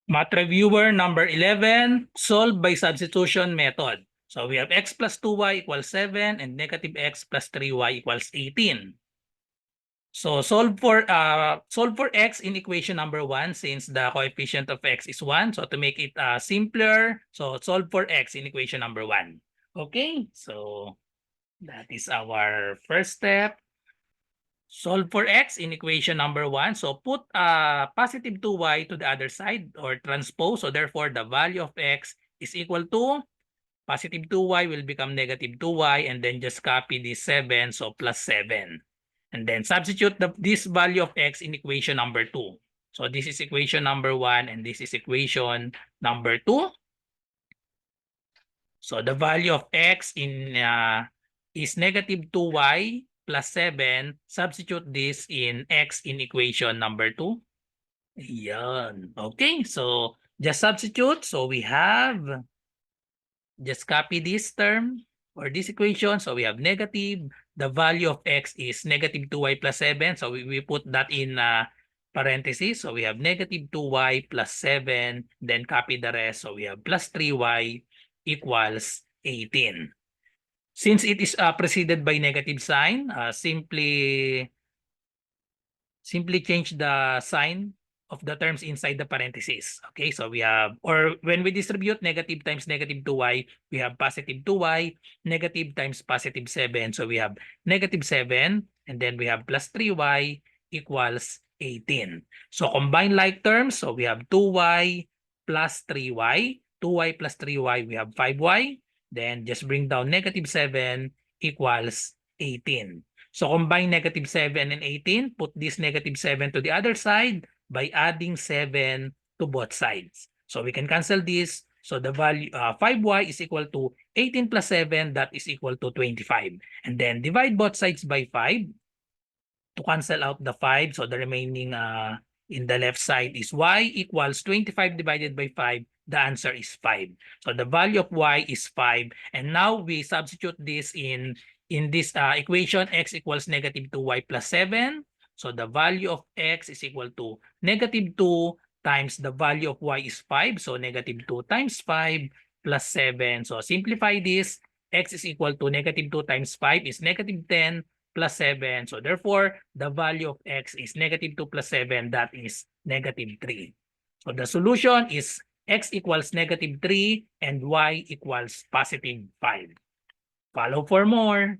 Math reviewer number 11, solve by substitution method. So we have x plus 2y equals 7 and negative x plus 3y equals 18. So solve for x in equation number 1 since the coefficient of x is 1. So to make it simpler, so solve for x in equation number 1. Okay, so that is our first step. Solve for x in equation number 1. So put positive 2y to the other side or transpose. So therefore, the value of x is equal to positive 2y will become negative 2y and then just copy this 7. So plus 7. And then substitute this value of x in equation number 2. So this is equation number 1 and this is equation number 2. So the value of x is negative 2y plus 7. Substitute this in x in equation number 2. Yan. Okay, so just substitute. So we have, just copy this term or this equation. So we have negative. The value of x is negative 2y plus 7. So we put that in parentheses. So we have negative 2y plus 7. Then copy the rest. So we have plus 3y equals 18. Since it is preceded by negative sign, simply change the sign of the terms inside the parentheses. Okay, so we have, or when we distribute negative times negative 2y, we have positive 2y, negative times positive 7. So we have negative 7, and then we have plus 3y equals 18. So combine like terms, so we have 2y plus 3y. 2y plus 3y, we have 5y. Then just bring down negative 7 equals 18. So combine negative 7 and 18, put this negative 7 to the other side by adding 7 to both sides. So we can cancel this. So the value 5y is equal to 18 plus 7, that is equal to 25. And then divide both sides by 5 to cancel out the 5. So the remaining in the left side is y equals 25 divided by 5. The answer is 5. So the value of y is 5. And now we substitute this in this equation. X equals negative 2y plus 7. So the value of x is equal to negative 2 times the value of y is 5. So negative 2 times 5 plus 7. So simplify this. X is equal to negative 2 times 5 is negative 10 plus 7. So therefore, the value of x is negative 2 plus 7. That is negative 3. So the solution is x equals negative 3 and y equals positive 5. Follow for more.